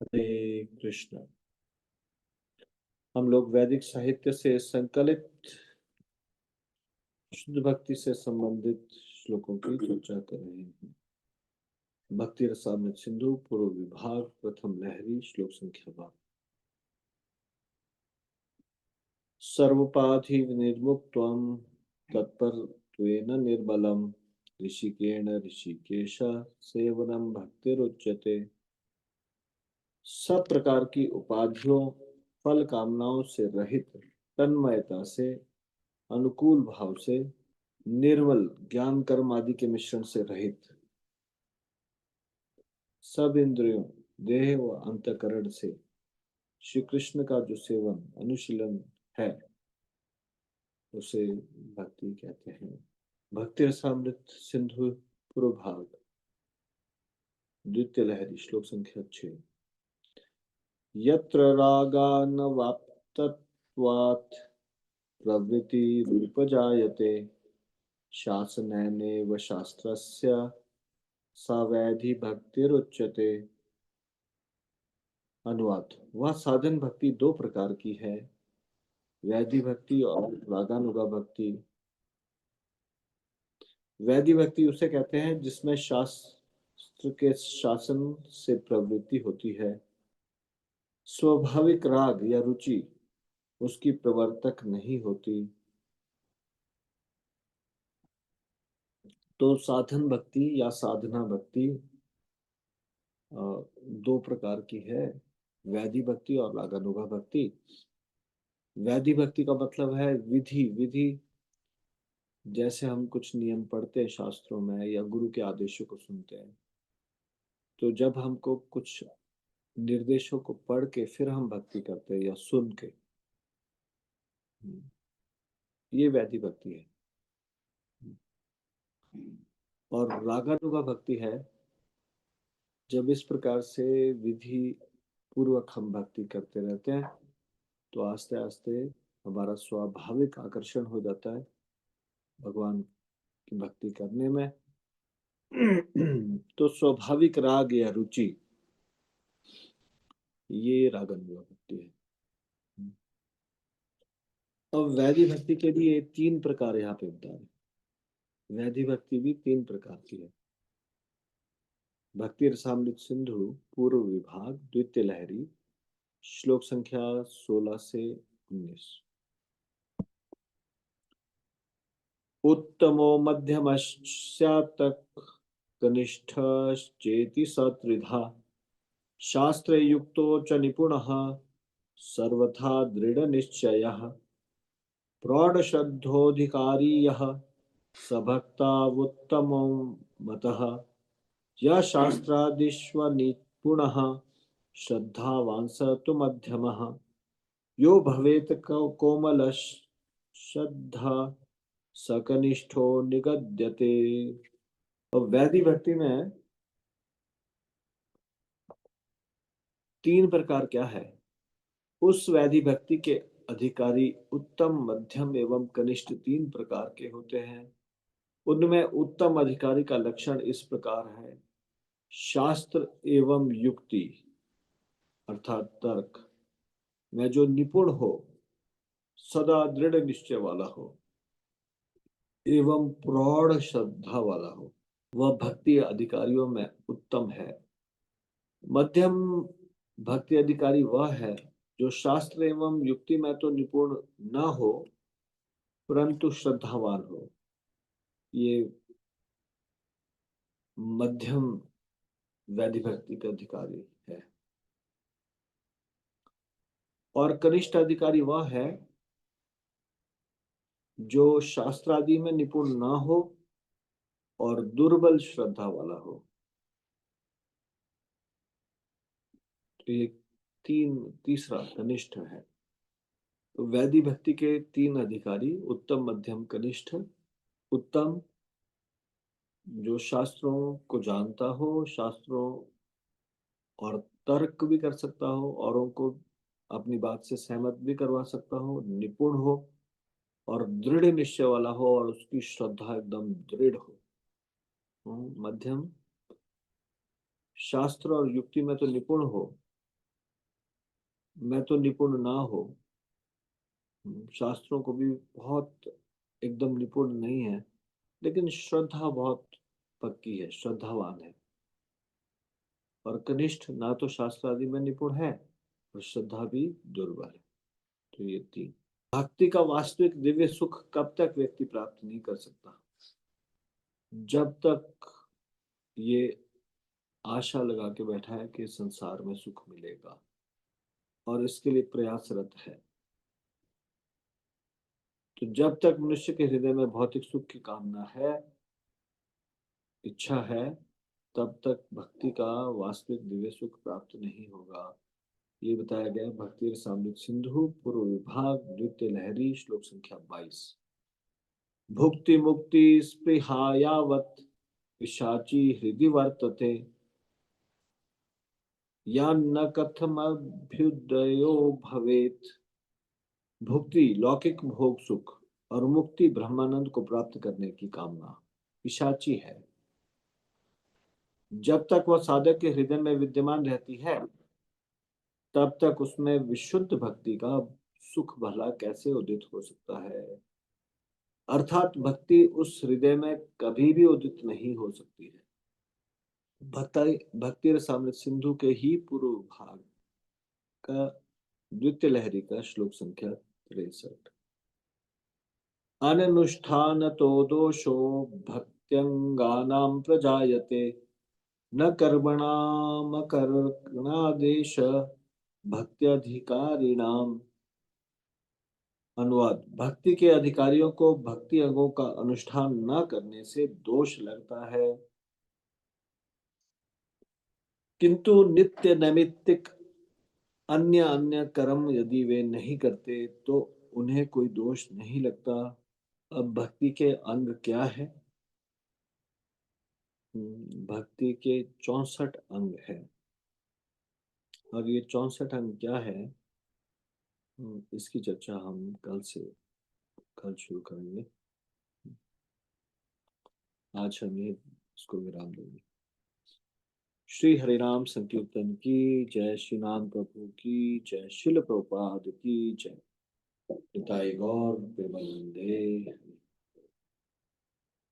हरे कृष्ण। हम लोग वैदिक साहित्य से संकलित शुद्ध भक्ति से संबंधित श्लोकों की चर्चा कर रहे हैं। भक्ति रसामृत सिंधु पूर्व विभाग प्रथम लहरी श्लोक संख्या 12। सर्वोपाधि निर्मुक्त्वं तत्परत्वेन निर्बलम् ऋषिकेण ऋषिकेश सेवनम भक्तिरुच्यते। सब प्रकार की उपाधियों फल कामनाओं से रहित तन्मयता से अनुकूल भाव से निर्मल ज्ञान कर्म आदि के मिश्रण से रहित सब इंद्रियों देह व अंतकरण से श्री कृष्ण का जो सेवन अनुशीलन है उसे भक्ति कहते हैं। भक्ति रसामृत सिंधु पूर्व भाग द्वितीय लहरी श्लोक संख्या 6। यत्र रागानवाप्तत्वात् प्रवृत्ति रूपजायते शासनैनेव शास्त्रस्य सा वैधि भक्तिरुच्यते। अनुवाद। वह साधन भक्ति दो प्रकार की है, वैधि भक्ति और रागानुगा भक्ति। वैधि भक्ति उसे कहते हैं जिसमें शास्त्र के शासन से प्रवृत्ति होती है, स्वाभाविक राग या रुचि उसकी प्रवर्तक नहीं होती। तो साधन भक्ति या साधना भक्ति दो प्रकार की है, वैधि भक्ति और रागानुगा भक्ति। वैधि भक्ति का मतलब है विधि। विधि जैसे हम कुछ नियम पढ़ते हैं शास्त्रों में या गुरु के आदेशों को सुनते हैं, तो जब हमको कुछ निर्देशों को पढ़ के फिर हम भक्ति करते हैं या सुन के, ये वैधि भक्ति है। और रागानुगा भक्ति है जब इस प्रकार से विधि पूर्वक हम भक्ति करते रहते हैं तो आस्ते आस्ते हमारा स्वाभाविक आकर्षण हो जाता है भगवान की भक्ति करने में। तो स्वाभाविक राग या रुचि, ये रागानुगा भक्ति है। अब वैधि भक्ति के लिए तीन प्रकार यहाँ पे बता रहे। वैधि भक्ति भी तीन प्रकार की है। भक्ति रसामृत सिंधु पूर्व विभाग द्वितीय लहरी श्लोक संख्या 16 से 19। उत्तमो मध्यमस्यात् कनिष्ठश्चेति सत्रिधा शास्त्रे युक्तो च निपुणः सर्वथा दृढ़निश्चयः प्रौढ़श्रद्धोऽधिकारी यः स भक्तावुत्तमो मतः यः शास्त्रादिष्वनिपुणः श्रद्धावान् स तु मध्यमः यो भवेत् कोमलश्रद्धा स कनिष्ठो निगद्यते। और वैधि भक्ति में तीन प्रकार क्या है। उस वैधि भक्ति के अधिकारी उत्तम मध्यम एवं कनिष्ठ तीन प्रकार के होते हैं। उनमें उत्तम अधिकारी का लक्षण इस प्रकार है, शास्त्र एवं युक्ति अर्थात तर्क में जो निपुण हो, सदा दृढ़ निश्चय वाला हो एवं प्रौढ़ श्रद्धा वाला हो, वह भक्ति अधिकारियों में उत्तम है। मध्यम भक्ति अधिकारी वह है जो शास्त्र एवं युक्ति में तो निपुण न हो परंतु श्रद्धावान हो। ये मध्यम वैधि भक्ति का अधिकारी है। और कनिष्ठ अधिकारी वह है जो शास्त्र आदि में निपुण ना हो और दुर्बल श्रद्धा वाला हो। तो ये तीसरा कनिष्ठ है। तो वैधि भक्ति के तीन अधिकारी उत्तम मध्यम कनिष्ठ। उत्तम जो शास्त्रों को जानता हो, शास्त्रों और तर्क भी कर सकता हो, औरों को अपनी बात से सहमत भी करवा सकता हो, निपुण हो और दृढ़ निश्चय वाला हो और उसकी श्रद्धा एकदम दृढ़ हो। मध्यम शास्त्र और युक्ति में तो निपुण हो मैं तो निपुण ना हो, शास्त्रों को भी बहुत एकदम निपुण नहीं है, लेकिन श्रद्धा बहुत पक्की है, श्रद्धावान है। और कनिष्ठ ना तो शास्त्र आदि में निपुण है और श्रद्धा भी दुर्बल है। तो ये तीन। भक्ति का वास्तविक दिव्य सुख कब तक व्यक्ति प्राप्त नहीं कर सकता? जब तक ये आशा लगा के बैठा है कि संसार में सुख मिलेगा और इसके लिए प्रयासरत है। तो जब तक मनुष्य के हृदय में भौतिक सुख की कामना है, इच्छा है, तब तक भक्ति का वास्तविक दिव्य सुख प्राप्त नहीं होगा। ये बताया गया है भक्ति रसामृत सिंधु पूर्व विभाग नृत्य लहरी श्लोक संख्या 22। भुक्ति मुक्ति स्पृहायावत पिशाची हृदय वर्तते, या न कथमभ्युदयो भवेत। भुक्ति लौकिक भोग सुख और मुक्ति ब्रह्मानंद को प्राप्त करने की कामना पिशाची है। जब तक वह साधक के हृदय में विद्यमान रहती है, तब तक उसमें विशुद्ध भक्ति का सुख भला कैसे उदित हो सकता है? अर्थात भक्ति उस हृदय में कभी भी उदित नहीं हो सकती है। भक्ति रसामृत सिंधु के ही पूर्व भाग का द्वितीय लहरी का श्लोक संख्या 63। अनुष्ठान तो दोषो भक्त्यंगानां प्रजायते, न कर्मणामकरणादेश भक्त्यधिकारिणाम। अनुवाद। भक्ति के अधिकारियों को भक्ति अंगों का अनुष्ठान न करने से दोष लगता है, किंतु नित्य नैमित्तिक अन्य अन्य कर्म यदि वे नहीं करते तो उन्हें कोई दोष नहीं लगता। अब भक्ति के अंग क्या है? भक्ति के 64 अंग है। और ये 64 अंग क्या है, इसकी चर्चा हम कल शुरू करेंगे। आज हम ये इसको विराम देंगे। श्री हरिनाम संकीर्तन की जय, श्री नाम प्रभु की जय, शिल प्रभुपाद की जय। निताई गौर प्रेमानंदे।